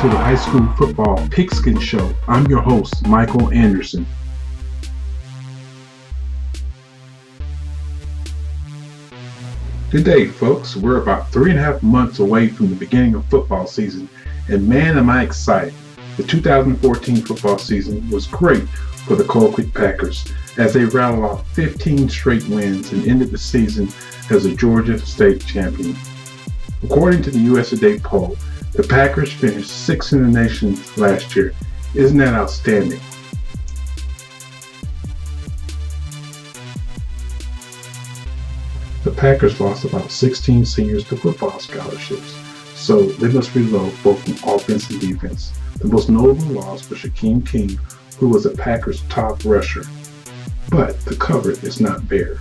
to the High School Football Pigskin Show. I'm your host, Michael Anderson. Good day, folks. We're about 3.5 months away from the beginning of football season, and man, am I excited. The 2014 football season was great for the Colquitt Packers as they rattled off 15 straight wins and ended the season as a Georgia State champion. According to the USA Today poll, the Packers finished 6th in the nation last year. Isn't that outstanding? The Packers lost about 16 seniors to football scholarships, so they must reload both from offense and defense. The most notable loss was Shaquem King, who was the Packers' top rusher. But the cupboard is not bare.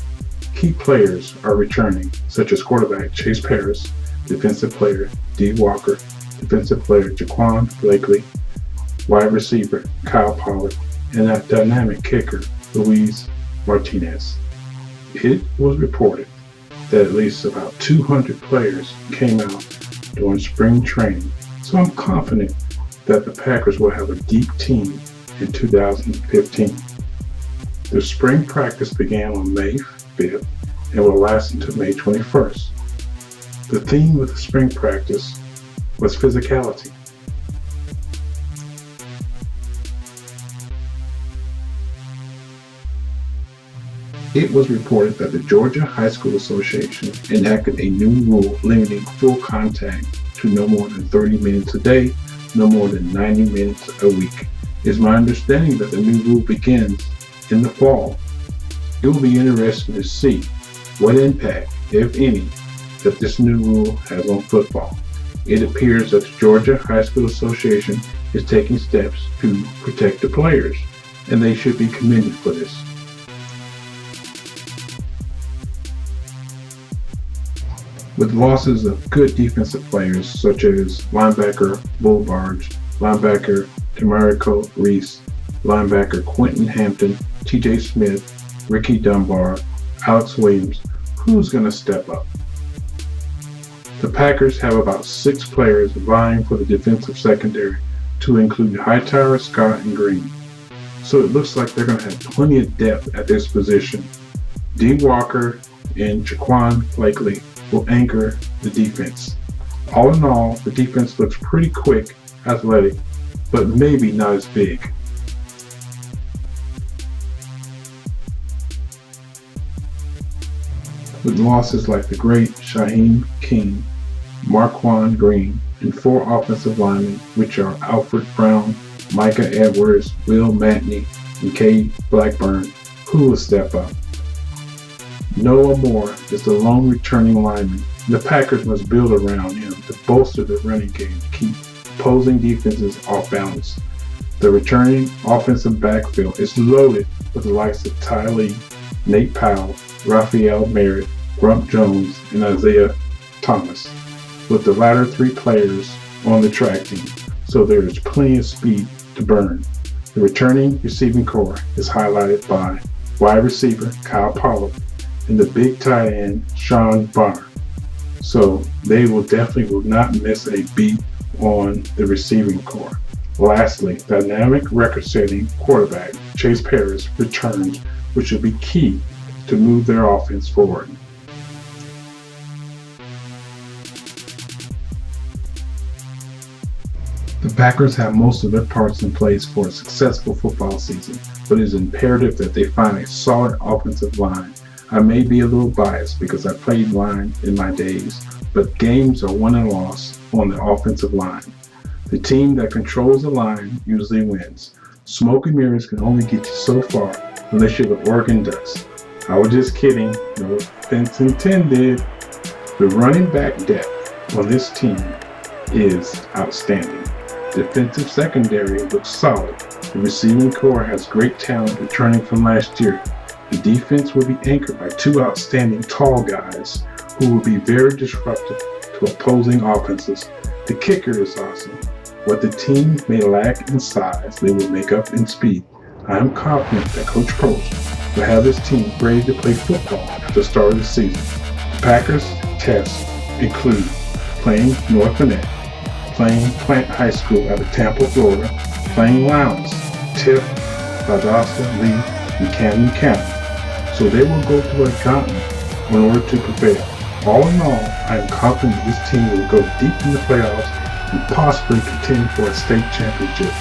Key players are returning, such as quarterback Chase Paris, defensive player D. Walker, defensive player Jaquan Blakely, wide receiver Kyle Pollard, and a dynamic kicker Luis Martinez. It was reported that at least about 200 players came out during spring training, so I'm confident that the Packers will have a deep team in 2015. The spring practice began on May 5th and will last until May 21st. The theme of the spring practice was physicality. It was reported that the Georgia High School Association enacted a new rule limiting full contact to no more than 30 minutes a day, no more than 90 minutes a week. It's my understanding that the new rule begins in the fall. It will be interesting to see what impact, if any, that this new rule has on football. It appears that the Georgia High School Association is taking steps to protect the players, and they should be commended for this. With losses of good defensive players such as linebacker Bull Barge, linebacker Tamarico Reese, linebacker Quentin Hampton, TJ Smith, Ricky Dunbar, Alex Williams, who's going to step up? The Packers have about 6 players vying for the defensive secondary, to include Hightower, Scott, and Green. So it looks like they're going to have plenty of depth at this position. D. Walker and Jaquan Blakely will anchor the defense. All in all, the defense looks pretty quick, athletic, but maybe not as big. With losses like the great Shaquem King, Marquand Green, and 4 offensive linemen, which are Alfred Brown, Micah Edwards, Will Matney, and Kay Blackburn, who will step up. Noah Moore is the lone returning lineman. The Packers must build around him to bolster the running game to keep opposing defenses off balance. The returning offensive backfield is loaded with the likes of Ty Lee, Nate Powell, Raphael Merritt, Grump Jones, and Isaiah Thomas, with the latter 3 players on the track team, so there is plenty of speed to burn. The returning receiving core is highlighted by wide receiver Kyle Pollard and the big tight end Sean Bonner, so they will not miss a beat on the receiving core. Lastly, dynamic record-setting quarterback Chase Paris returns, which will be key to move their offense forward. The Packers have most of their parts in place for a successful football season, but it is imperative that they find a solid offensive line. I may be a little biased because I played line in my days, but games are won and lost on the offensive line. The team that controls the line usually wins. Smoke and mirrors can only get you so far unless you're the Oregon Ducks. I was just kidding, no offense intended. The running back depth on this team is outstanding. Defensive secondary looks solid. The receiving core has great talent returning from last year. The defense will be anchored by 2 outstanding tall guys who will be very disruptive to opposing offenses. The kicker is awesome. What the team may lack in size, they will make up in speed. I am confident that Coach Prost will have his team ready to play football at the start of the season. The Packers' tests include playing North Gwinnett, playing Plant High School out of Tampa, Florida, playing Lowndes, Tift, Valdosta, Lee, and Camden County. So they will go through a gauntlet in order to prevail. All in all, I am confident this team will go deep in the playoffs and possibly contend for a state championship.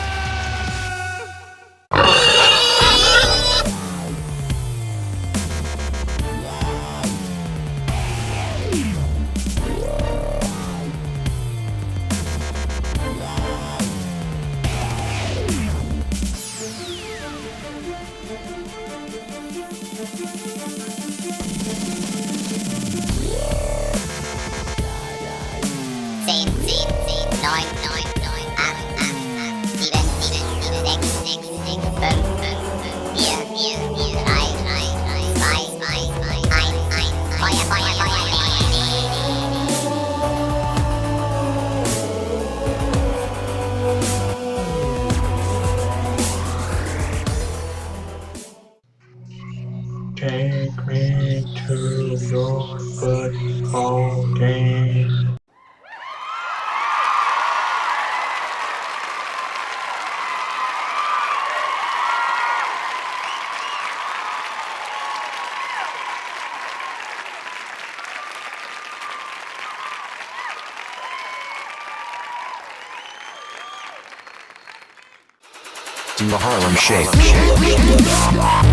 Take me to your football game. Do the Harlem Shake.